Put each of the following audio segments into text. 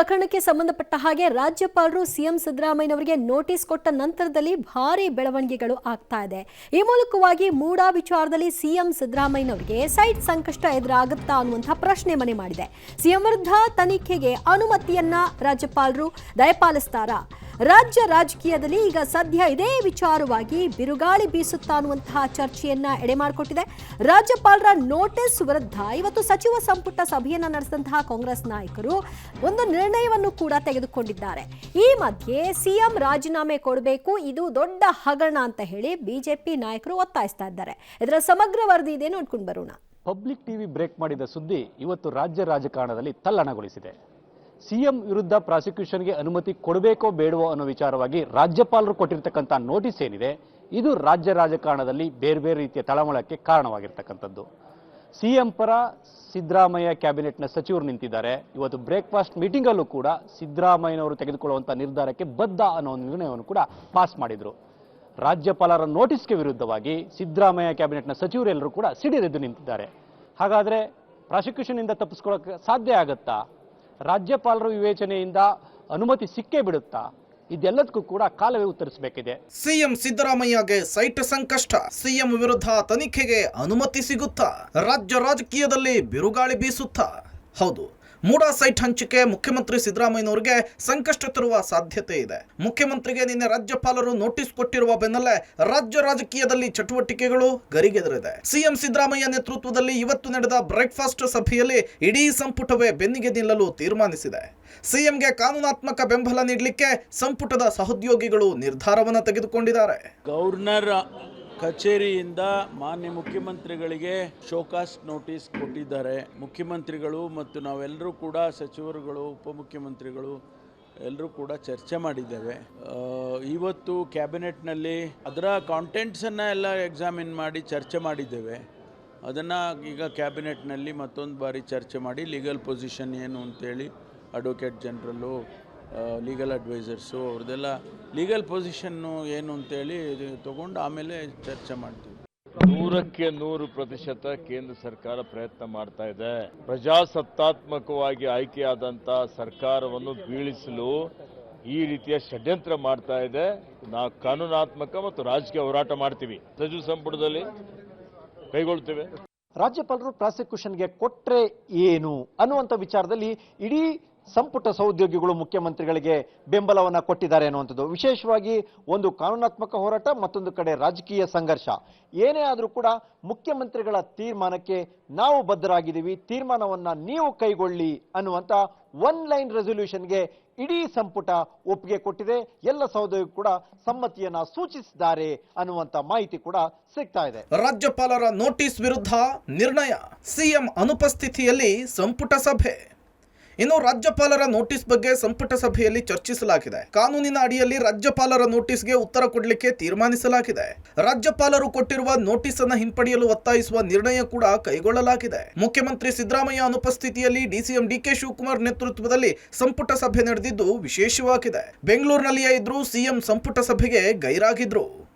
ಪ್ರಕರಣಕ್ಕೆ ಸಂಬಂಧಪಟ್ಟ ಹಾಗೆ ರಾಜ್ಯಪಾಲರು ಸಿಎಂ ಸಿದ್ದರಾಮಯ್ಯನವರಿಗೆ ನೋಟಿಸ್ ಕೊಟ್ಟ ನಂತರದಲ್ಲಿ ಭಾರಿ ಬೆಳವಣಿಗೆಗಳು ಆಗ್ತಾ ಇದೆ. ಈ ಮೂಲಕವಾಗಿ ಮೂಡಾ ವಿಚಾರದಲ್ಲಿ ಸಿಎಂ ಸಿದ್ದರಾಮಯ್ಯನವರಿಗೆ ಸೈಟ್ ಸಂಕಷ್ಟ ಎದುರಾಗುತ್ತಾ ಅನ್ನುವಂತಹ ಪ್ರಶ್ನೆ ಮನೆ ಮಾಡಿದೆ. ಸಿಎಂ ವಿರುದ್ಧ ತನಿಖೆಗೆ ಅನುಮತಿಯನ್ನ ರಾಜ್ಯಪಾಲರು ದಯಪಾಲಿಸ್ತಾರಾ? ರಾಜ್ಯ ರಾಜಕೀಯದಲ್ಲಿ ಈಗ ಸದ್ಯ ಇದೇ ವಿಚಾರವಾಗಿ ಬಿರುಗಾಳಿ ಬೀಸುತ್ತಾ ಅನ್ನುವಂತಹ ಚರ್ಚೆಯನ್ನ ಎಡೆಮಾಡಿಕೊಟ್ಟಿದೆ. ರಾಜ್ಯಪಾಲರ ನೋಟಿಸ್ ವಿರುದ್ಧ ಇವತ್ತು ಸಚಿವ ಸಂಪುಟ ಸಭೆಯನ್ನ ನಡೆಸಿದಂತಹ ಕಾಂಗ್ರೆಸ್ ನಾಯಕರು ಒಂದು ನಿರ್ಣಯವನ್ನು ಕೂಡ ತೆಗೆದುಕೊಂಡಿದ್ದಾರೆ. ಈ ಮಧ್ಯೆ ಸಿಎಂ ರಾಜೀನಾಮೆ ಕೊಡಬೇಕು, ಇದು ದೊಡ್ಡ ಹಗರಣ ಅಂತ ಹೇಳಿ ಬಿಜೆಪಿ ನಾಯಕರು ಒತ್ತಾಯಿಸ್ತಾ ಇದ್ದಾರೆ. ಇದರ ಸಮಗ್ರ ವರದಿ ಇದೆ, ನೋಡ್ಕೊಂಡು ಬರೋಣ. ಪಬ್ಲಿಕ್ ಟಿವಿ ಬ್ರೇಕ್ ಮಾಡಿದ ಸುದ್ದಿ ಇವತ್ತು ರಾಜ್ಯ ರಾಜಕಾರಣದಲ್ಲಿ ತಲ್ಲಣಗೊಳಿಸಿದೆ. ಸಿಎಂ ವಿರುದ್ಧ ಪ್ರಾಸಿಕ್ಯೂಷನ್ಗೆ ಅನುಮತಿ ಕೊಡಬೇಕೋ ಬೇಡವೋ ಅನ್ನೋ ವಿಚಾರವಾಗಿ ರಾಜ್ಯಪಾಲರು ಕೊಟ್ಟಿರ್ತಕ್ಕಂಥ ನೋಟಿಸ್ ಏನಿದೆ, ಇದು ರಾಜ್ಯ ರಾಜಕಾರಣದಲ್ಲಿ ಬೇರೆ ಬೇರೆ ರೀತಿಯ ತಳಮಳಕ್ಕೆ ಕಾರಣವಾಗಿರ್ತಕ್ಕಂಥದ್ದು. ಸಿಎಂ ಪರ ಸಿದ್ದರಾಮಯ್ಯ ಕ್ಯಾಬಿನೆಟ್ನ ಸಚಿವರು ನಿಂತಿದ್ದಾರೆ. ಇವತ್ತು ಬ್ರೇಕ್ಫಾಸ್ಟ್ ಮೀಟಿಂಗ್ ಅಲ್ಲೂ ಕೂಡ ಸಿದ್ದರಾಮಯ್ಯನವರು ತೆಗೆದುಕೊಳ್ಳುವಂತಹ ನಿರ್ಧಾರಕ್ಕೆ ಬದ್ಧ ಅನ್ನೋ ನಿರ್ಣಯವನ್ನು ಕೂಡ ಪಾಸ್ ಮಾಡಿದ್ರು. ರಾಜ್ಯಪಾಲರ ನೋಟಿಸ್ಗೆ ವಿರುದ್ಧವಾಗಿ ಸಿದ್ದರಾಮಯ್ಯ ಕ್ಯಾಬಿನೆಟ್ನ ಸಚಿವರೆಲ್ಲರೂ ಕೂಡ ಸಿಡಿದೆದ್ದು ನಿಂತಿದ್ದಾರೆ. ಹಾಗಾದ್ರೆ ಪ್ರಾಸಿಕ್ಯೂಷನ್ ಇಂದ ತಪ್ಪಿಸ್ಕೊಳ್ಳೋಕೆ ಸಾಧ್ಯ ಆಗತ್ತಾ? ರಾಜ್ಯಪಾಲರ ವಿವೇಚನೆಯಿಂದ ಅನುಮತಿ ಸಿಕ್ಕೇ ಬಿಡುತ್ತಾ? ಇದೆಲ್ಲದಕ್ಕೂ ಕೂಡ ಕಾಲವೇ ಉತ್ತರಿಸಬೇಕಿದೆ. ಸಿಎಂ ಸಿದ್ದರಾಮಯ್ಯಗೆ ಸೈಟ್ ಸಂಕಷ್ಟ, ಸಿಎಂ ವಿರುದ್ಧ ತನಿಖೆಗೆ ಅನುಮತಿ ಸಿಗುತ್ತಾ? ರಾಜ್ಯ ರಾಜಕೀಯದಲ್ಲಿ ಬಿರುಗಾಳಿ ಬೀಸುತ್ತಾ? ಹೌದು, ಮೂಡಾ ಸೈಟ್ ಹಂಚಿಕೆ ಮುಖ್ಯಮಂತ್ರಿ ಸಿದ್ದರಾಮಯ್ಯನವರಿಗೆ ಸಂಕಷ್ಟ ತರುವ ಸಾಧ್ಯತೆ ಇದೆ. ಮುಖ್ಯಮಂತ್ರಿಗೆ ನಿನ್ನೆ ರಾಜ್ಯಪಾಲರು ನೋಟಿಸ್ ಕೊಟ್ಟಿರುವ ಬೆನ್ನಲ್ಲೇ ರಾಜ್ಯ ರಾಜಕೀಯದಲ್ಲಿ ಚಟುವಟಿಕೆಗಳು ಗರಿಗೆದರಿದೆ. ಸಿಎಂ ಸಿದ್ದರಾಮಯ್ಯ ನೇತೃತ್ವದಲ್ಲಿ ಇವತ್ತು ನಡೆದ ಬ್ರೇಕ್ಫಾಸ್ಟ್ ಸಭೆಯಲ್ಲಿ ಇಡೀ ಸಂಪುಟವೇ ಬೆನ್ನಿಗೆ ನಿಲ್ಲಲು ತೀರ್ಮಾನಿಸಿದೆ. ಸಿಎಂಗೆ ಕಾನೂನಾತ್ಮಕ ಬೆಂಬಲ ನೀಡಲಿಕ್ಕೆ ಸಂಪುಟದ ಸಹೋದ್ಯೋಗಿಗಳು ನಿರ್ಧಾರವನ್ನು ತೆಗೆದುಕೊಂಡಿದ್ದಾರೆ. ಗವರ್ನರ್ ಕಚೇರಿಯಿಂದ ಮಾನ್ಯ ಮುಖ್ಯಮಂತ್ರಿಗಳಿಗೆ ಶೋಕಾಸ್ ನೋಟಿಸ್ ಕೊಟ್ಟಿದ್ದಾರೆ. ಮುಖ್ಯಮಂತ್ರಿಗಳು ಮತ್ತು ನಾವೆಲ್ಲರೂ ಕೂಡ ಸಚಿವರುಗಳು, ಉಪಮುಖ್ಯಮಂತ್ರಿಗಳು ಎಲ್ಲರೂ ಕೂಡ ಚರ್ಚೆ ಮಾಡಿದ್ದೇವೆ. ಇವತ್ತು ಕ್ಯಾಬಿನೆಟ್ನಲ್ಲಿ ಅದರ ಕಾಂಟೆಂಟ್ಸನ್ನು ಎಲ್ಲ ಎಕ್ಸಾಮಿನ್ ಮಾಡಿ ಚರ್ಚೆ ಮಾಡಿದ್ದೇವೆ. ಅದನ್ನು ಈಗ ಕ್ಯಾಬಿನೆಟ್ನಲ್ಲಿ ಮತ್ತೊಂದು ಬಾರಿ ಚರ್ಚೆ ಮಾಡಿ ಲೀಗಲ್ ಪೊಸಿಷನ್ ಏನು ಅಂತೇಳಿ ಅಡ್ವೊಕೇಟ್ ಜನರಲ್ಲು, ಲೀಗಲ್ ಅಡ್ವೈಸರ್ಸು ಅವ್ರದ್ದೆಲ್ಲ ಲೀಗಲ್ ಪೊಸಿಷನ್ನು ಏನು ಅಂತೇಳಿ ತಗೊಂಡು ಆಮೇಲೆ ಚರ್ಚೆ ಮಾಡ್ತೀವಿ. 100% ಕೇಂದ್ರ ಸರ್ಕಾರ ಪ್ರಯತ್ನ ಮಾಡ್ತಾ ಇದೆ. ಪ್ರಜಾಸತ್ತಾತ್ಮಕವಾಗಿ ಆಯ್ಕೆಯಾದಂಥ ಸರ್ಕಾರವನ್ನು ಬೀಳಿಸಲು ಈ ರೀತಿಯ ಷಡ್ಯಂತ್ರ ಮಾಡ್ತಾ ಇದೆ. ನಾವು ಕಾನೂನಾತ್ಮಕ ಮತ್ತು ರಾಜಕೀಯ ಹೋರಾಟ ಮಾಡ್ತೀವಿ, ಸಚಿವ ಸಂಪುಟದಲ್ಲಿ ಕೈಗೊಳ್ತೇವೆ. ರಾಜ್ಯಪಾಲರು ಪ್ರಾಸಿಕ್ಯೂಷನ್ಗೆ ಕೊಟ್ರೆ ಏನು ಅನ್ನುವಂಥ ವಿಚಾರದಲ್ಲಿ ಇಡೀ ಸಂಪುಟ ಸಹೋದ್ಯೋಗಿಗಳು ಮುಖ್ಯಮಂತ್ರಿಗಳಿಗೆ ಬೆಂಬಲವನ್ನು ಕೊಟ್ಟಿದ್ದಾರೆ ಅನ್ನುವಂಥದ್ದು. ವಿಶೇಷವಾಗಿ ಒಂದು ಕಾನೂನಾತ್ಮಕ ಹೋರಾಟ, ಮತ್ತೊಂದು ಕಡೆ ರಾಜಕೀಯ ಸಂಘರ್ಷ. ಏನೇ ಆದರೂ ಕೂಡ ಮುಖ್ಯಮಂತ್ರಿಗಳ ತೀರ್ಮಾನಕ್ಕೆ ನಾವು ಬದ್ಧರಾಗಿದ್ದೀವಿ, ತೀರ್ಮಾನವನ್ನ ನೀವು ಕೈಗೊಳ್ಳಿ ಅನ್ನುವಂಥ ಒನ್ ಲೈನ್ ರೆಸೊಲ್ಯೂಷನ್ಗೆ ಇಡೀ ಸಂಪುಟ ಒಪ್ಪಿಗೆ ಕೊಟ್ಟಿದೆ. ಎಲ್ಲ ಸಹೋದ್ಯೋಗಿಗಳು ಕೂಡ ಸಮ್ಮತಿಯನ್ನ ಸೂಚಿಸಿದ್ದಾರೆ ಅನ್ನುವಂಥ ಮಾಹಿತಿ ಕೂಡ ಸಿಗ್ತಾ ಇದೆ. ರಾಜ್ಯಪಾಲರ ನೋಟಿಸ್ ವಿರುದ್ಧ ನಿರ್ಣಯ, ಸಿಎಂ ಅನುಪಸ್ಥಿತಿಯಲ್ಲಿ ಸಂಪುಟ ಸಭೆ. ಇನ್ನು ರಾಜ್ಯಪಾಲರ ನೋಟಿಸ್ ಬಗ್ಗೆ ಸಂಪುಟ ಸಭೆಯಲ್ಲಿ ಚರ್ಚಿಸಲಾಗಿದೆ. ಕಾನೂನಿನ ಅಡಿಯಲ್ಲಿ ರಾಜ್ಯಪಾಲರ ನೋಟಿಸ್ಗೆ ಉತ್ತರ ಕೊಡಲಿಕ್ಕೆ ತೀರ್ಮಾನಿಸಲಾಗಿದೆ. ರಾಜ್ಯಪಾಲರು ಕೊಟ್ಟಿರುವ ನೋಟಿಸ್ ಅನ್ನು ಹಿಂಪಡೆಯಲು ಒತ್ತಾಯಿಸುವ ನಿರ್ಣಯ ಕೂಡ ಕೈಗೊಳ್ಳಲಾಗಿದೆ. ಮುಖ್ಯಮಂತ್ರಿ ಸಿದ್ದರಾಮಯ್ಯ ಅನುಪಸ್ಥಿತಿಯಲ್ಲಿ ಡಿಸಿಎಂ ಡಿಕೆ ಶಿವಕುಮಾರ್ ನೇತೃತ್ವದಲ್ಲಿ ಸಂಪುಟ ಸಭೆ ನಡೆದಿದ್ದು ವಿಶೇಷವಾಗಿದೆ. ಬೆಂಗಳೂರಿನಲ್ಲಿಯೇ ಇದ್ರೂ ಸಿಎಂ ಸಂಪುಟ ಸಭೆಗೆ ಗೈರಾಗಿದ್ರು.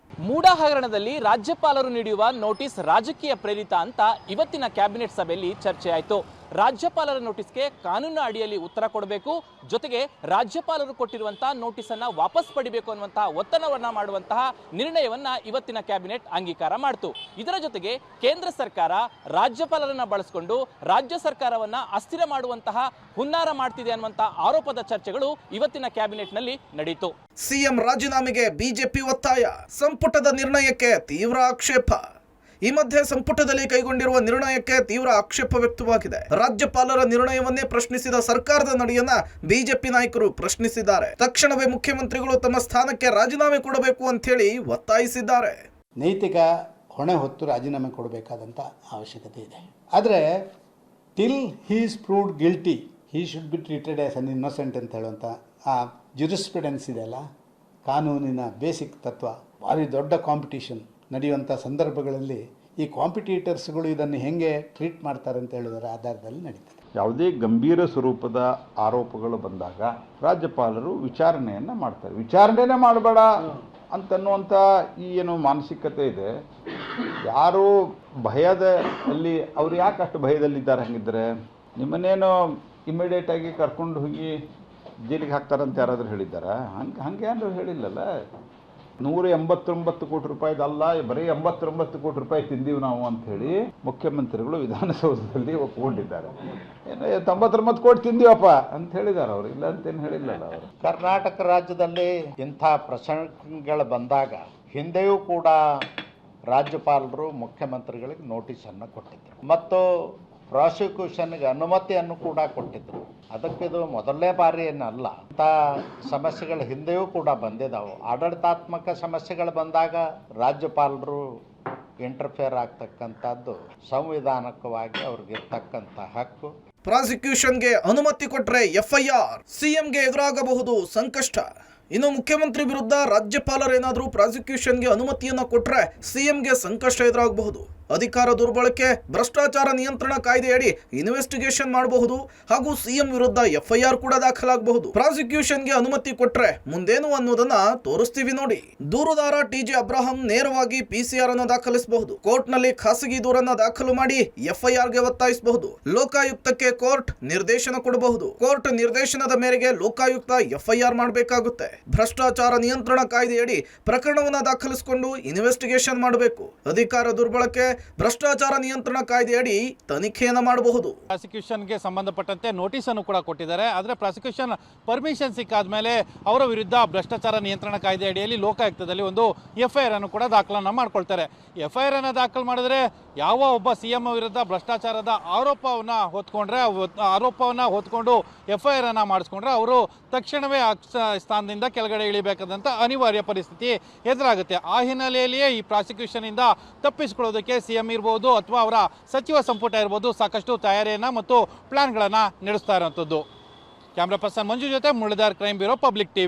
ಮೂಡಾ ಹಗರಣದಲ್ಲಿ ರಾಜ್ಯಪಾಲರು ನೀಡುವ ನೋಟಿಸ್ ರಾಜಕೀಯ ಪ್ರೇರಿತ ಅಂತ ಇವತ್ತಿನ ಕ್ಯಾಬಿನೆಟ್ ಸಭೆಯಲ್ಲಿ ಚರ್ಚೆ ಆಯಿತು. ರಾಜ್ಯಪಾಲರ ನೋಟಿಸ್ಗೆ ಕಾನೂನು ಅಡಿಯಲ್ಲಿ ಉತ್ತರ ಕೊಡಬೇಕು, ಜೊತೆಗೆ ರಾಜ್ಯಪಾಲರು ಕೊಟ್ಟಿರುವಂತಹ ನೋಟಿಸ್ ಅನ್ನ ವಾಪಸ್ ಪಡಿಬೇಕು ಅನ್ನುವಂತಹ ಒತ್ತಡವನ್ನ ಮಾಡುವಂತಹ ನಿರ್ಣಯವನ್ನ ಇವತ್ತಿನ ಕ್ಯಾಬಿನೆಟ್ ಅಂಗೀಕಾರ ಮಾಡಿತು. ಇದರ ಜೊತೆಗೆ ಕೇಂದ್ರ ಸರ್ಕಾರ ರಾಜ್ಯಪಾಲರನ್ನ ಬಳಸಿಕೊಂಡು ರಾಜ್ಯ ಸರ್ಕಾರವನ್ನ ಅಸ್ಥಿರ ಮಾಡುವಂತಹ ಹುನ್ನಾರ ಮಾಡ್ತಿದೆ ಅನ್ನುವಂತಹ ಆರೋಪದ ಚರ್ಚೆಗಳು ಇವತ್ತಿನ ಕ್ಯಾಬಿನೆಟ್ ನಲ್ಲಿ ನಡೆಯಿತು. ಸಿಎಂ ರಾಜೀನಾಮೆಗೆ ಬಿಜೆಪಿ ಒತ್ತಾಯ, ಸಂಪುಟದ ನಿರ್ಣಯಕ್ಕೆ ತೀವ್ರ ಆಕ್ಷೇಪ. ಈ ಮಧ್ಯೆ ಸಂಪುಟದಲ್ಲಿ ಕೈಗೊಂಡಿರುವ ನಿರ್ಣಯಕ್ಕೆ ತೀವ್ರ ಆಕ್ಷೇಪ ವ್ಯಕ್ತವಾಗಿದೆ. ರಾಜ್ಯಪಾಲರ ನಿರ್ಣಯವನ್ನೇ ಪ್ರಶ್ನಿಸಿದ ಸರ್ಕಾರದ ನಡೆಯನ್ನ ಬಿಜೆಪಿ ನಾಯಕರು ಪ್ರಶ್ನಿಸಿದ್ದಾರೆ. ತಕ್ಷಣವೇ ಮುಖ್ಯಮಂತ್ರಿಗಳು ತಮ್ಮ ಸ್ಥಾನಕ್ಕೆ ರಾಜೀನಾಮೆ ಕೊಡಬೇಕು ಅಂತ ಹೇಳಿ ಒತ್ತಾಯಿಸಿದ್ದಾರೆ. ನೈತಿಕ ಹೊಣೆ ಹೊತ್ತು ರಾಜೀನಾಮೆ ಕೊಡಬೇಕಾದಂಥ ಅವಶ್ಯಕತೆ ಇದೆ. ಆದರೆ till he is proved guilty he should be treated as an innocent ಅಂತ ಹೇಳುವಂಥ ಆ ಜುರಿಸ್ಪ್ರುಡೆನ್ಸ್ ಇದೆಯಲ್ಲ, ಕಾನೂನಿನ ಬೇಸಿಕ್ ತತ್ವ, ಭಾರಿ ದೊಡ್ಡ ಕಾಂಪಿಟೇಷನ್ ನಡೆಯುವಂಥ ಸಂದರ್ಭಗಳಲ್ಲಿ ಈ ಕಾಂಪಿಟೇಟರ್ಸ್ಗಳು ಇದನ್ನು ಹೆಂಗೆ ಟ್ರೀಟ್ ಮಾಡ್ತಾರೆ ಅಂತ ಹೇಳೋದರ ಆಧಾರದಲ್ಲಿ ನಡೀತದೆ. ಯಾವುದೇ ಗಂಭೀರ ಸ್ವರೂಪದ ಆರೋಪಗಳು ಬಂದಾಗ ರಾಜ್ಯಪಾಲರು ವಿಚಾರಣೆಯನ್ನು ಮಾಡ್ತಾರೆ. ವಿಚಾರಣೆನೇ ಮಾಡಬೇಡ ಅಂತನ್ನುವಂಥ ಈ ಏನು ಮಾನಸಿಕತೆ ಇದೆ, ಯಾರು ಭಯದಲ್ಲಿ ಅವ್ರು ಯಾಕೆ ಅಷ್ಟು ಭಯದಲ್ಲಿದ್ದಾರೆ? ಹಂಗಿದ್ರೆ ನಿಮ್ಮನ್ನೇನು ಇಮಿಡಿಯೇಟಾಗಿ ಕರ್ಕೊಂಡು ಹೋಗಿ ಜೈಲಿಗೆ ಹಾಕ್ತಾರಂತ ಯಾರಾದರೂ ಹೇಳಿದ್ದಾರಾ? ಹಂಗೆ ಏನಾದ್ರು ಹೇಳಿಲ್ಲಲ್ಲ. 189 ಕೋಟಿ ರೂಪಾಯಿದಲ್ಲ, ಬರೀ 89 ಕೋಟಿ ರೂಪಾಯಿ ತಿಂದೀವಿ ನಾವು ಅಂಥೇಳಿ ಮುಖ್ಯಮಂತ್ರಿಗಳು ವಿಧಾನಸೌಧದಲ್ಲಿ ಒಪ್ಕೊಂಡಿದ್ದಾರೆ. ಏನು 99 ಕೋಟಿ ತಿಂದೀವಪ್ಪ ಅಂತ ಹೇಳಿದ್ದಾರೆ ಅವರು, ಇಲ್ಲ ಅಂತೇನು ಹೇಳಿಲ್ಲಲ್ಲ ಅವರು. ಕರ್ನಾಟಕ ರಾಜ್ಯದಲ್ಲಿ ಇಂಥ ಪ್ರಸಂಗಗಳು ಬಂದಾಗ ಹಿಂದೆಯೂ ಕೂಡ ರಾಜ್ಯಪಾಲರು ಮುಖ್ಯಮಂತ್ರಿಗಳಿಗೆ ನೋಟಿಸನ್ನು ಕೊಟ್ಟಿದ್ದರು ಮತ್ತು ಪ್ರಾಸಿಕ್ಯೂಷನ್ಗೆ ಅನುಮತಿಯನ್ನು ಕೂಡ ಕೊಟ್ಟಿದ್ದರು. ಅದಕ್ಕಿದು ಮೊದಲನೇ ಬಾರಿ ಏನಲ್ಲ, ಅಂಥ ಸಮಸ್ಯೆಗಳು ಹಿಂದೆಯೂ ಕೂಡ ಬಂದಿದ್ದಾವೆ. ಆಡಳಿತಾತ್ಮಕ ಸಮಸ್ಯೆಗಳು ಬಂದಾಗ ರಾಜ್ಯಪಾಲರು ಇಂಟರ್ಫಿಯರ್ ಆಗ್ತಕ್ಕಂಥದ್ದು ಸಂವಿಧಾನಿಕವಾಗಿ ಅವ್ರಿಗಿರ್ತಕ್ಕಂಥ ಹಕ್ಕು. ಪ್ರಾಸಿಕ್ಯೂಷನ್ಗೆ ಅನುಮತಿ ಕೊಟ್ಟರೆ FIR, ಸಿಎಂಗೆ ಎದುರಾಗಬಹುದು ಸಂಕಷ್ಟ. ಇನ್ನು ಮುಖ್ಯಮಂತ್ರಿ ವಿರುದ್ಧ ರಾಜ್ಯಪಾಲರೇನಾದರೂ ಪ್ರಾಸಿಕ್ಯೂಷನ್ಗೆ ಅನುಮತಿಯನ್ನು ಕೊಟ್ಟರೆ ಸಿಎಂಗೆ ಸಂಕಷ್ಟ ಎದುರಾಗಬಹುದು. ಅಧಿಕಾರ ದುರ್ಬಳಕೆ, ಭ್ರಷ್ಟಾಚಾರ ನಿಯಂತ್ರಣ ಕಾಯ್ದೆಯಡಿ ಇನ್ವೆಸ್ಟಿಗೇಷನ್ ಮಾಡಬಹುದು ಹಾಗೂ ಸಿಎಂ ವಿರುದ್ಧ FIR ಕೂಡ ದಾಖಲಾಗಬಹುದು. ಪ್ರಾಸಿಕ್ಯೂಷನ್ಗೆ ಅನುಮತಿ ಕೊಟ್ರೆ ಮುಂದೇನು ಅನ್ನೋದನ್ನ ತೋರಿಸ್ತೀವಿ ನೋಡಿ. ದೂರುದಾರ TJ ಅಬ್ರಹಾಂ ನೇರವಾಗಿ PCR ಅನ್ನು ದಾಖಲಿಸಬಹುದು. ಕೋರ್ಟ್ನಲ್ಲಿ ಖಾಸಗಿ ದೂರನ್ನ ದಾಖಲು ಮಾಡಿ FIRಗೆ ಒತ್ತಾಯಿಸಬಹುದು. ಲೋಕಾಯುಕ್ತಕ್ಕೆ ಕೋರ್ಟ್ ನಿರ್ದೇಶನ ಕೊಡಬಹುದು. ಕೋರ್ಟ್ ನಿರ್ದೇಶನದ ಮೇರೆಗೆ ಲೋಕಾಯುಕ್ತ FIR ಮಾಡಬೇಕಾಗುತ್ತೆ. ಭ್ರಷ್ಟಾಚಾರ ನಿಯಂತ್ರಣ ಕಾಯ್ದೆಯಡಿ ಪ್ರಕರಣವನ್ನ ದಾಖಲಿಸಿಕೊಂಡು ಇನ್ವೆಸ್ಟಿಗೇಷನ್ ಮಾಡಬೇಕು. ಅಧಿಕಾರ ದುರ್ಬಳಕೆ, ಭ್ರಷ್ಟಾಚಾರ ನಿಯಂತ್ರಣ ಕಾಯ್ದೆಯಡಿ ತನಿಖೆಯನ್ನು ಮಾಡಬಹುದು. ಪ್ರಾಸಿಕ್ಯೂಷನ್ಗೆ ಸಂಬಂಧಪಟ್ಟಂತೆ ನೋಟಿಸ್ ಅನ್ನು ಕೂಡ ಕೊಟ್ಟಿದ್ದಾರೆ. ಆದರೆ ಪ್ರಾಸಿಕ್ಯೂಷನ್ ಪರ್ಮಿಷನ್ ಸಿಕ್ಕಾದ ಮೇಲೆ ಅವರ ವಿರುದ್ಧ ಭ್ರಷ್ಟಾಚಾರ ನಿಯಂತ್ರಣ ಕಾಯ್ದೆ ಅಡಿಯಲ್ಲಿ ಲೋಕಾಯುಕ್ತದಲ್ಲಿ ಒಂದು FIR ಅನ್ನು ಕೂಡ ದಾಖಲನ್ನು ಮಾಡ್ಕೊಳ್ತಾರೆ. FIR ಅನ್ನು ದಾಖಲು ಮಾಡಿದ್ರೆ ಯಾವ ಒಬ್ಬ CM ವಿರುದ್ಧ ಭ್ರಷ್ಟಾಚಾರದ ಆರೋಪವನ್ನು ಹೊತ್ಕೊಂಡು FIR ಅನ್ನು ಮಾಡಿಸ್ಕೊಂಡ್ರೆ ಅವರು ತಕ್ಷಣವೇ ಸ್ಥಾನದಿಂದ ಕೆಳಗಡೆ ಇಳಿಬೇಕಾದಂಥ ಅನಿವಾರ್ಯ ಪರಿಸ್ಥಿತಿ ಎದುರಾಗುತ್ತೆ. ಆ ಹಿನ್ನೆಲೆಯಲ್ಲಿಯೇ ಈ ಪ್ರಾಸಿಕ್ಯೂಷನಿಂದ ತಪ್ಪಿಸಿಕೊಳ್ಳೋದಕ್ಕೆ CM ಇರ್ಬೋದು ಅಥವಾ ಅವರ ಸಚಿವ ಸಂಪುಟ ಇರ್ಬೋದು ಸಾಕಷ್ಟು ತಯಾರಿಯನ್ನು ಮತ್ತು ಪ್ಲಾನ್ಗಳನ್ನು ನಡೆಸ್ತಾ ಇರುವಂಥದ್ದು. ಕ್ಯಾಮ್ರಾ ಪರ್ಸನ್ ಮಂಜು ಜೊತೆ Muralidhar, crime bureau, public TV.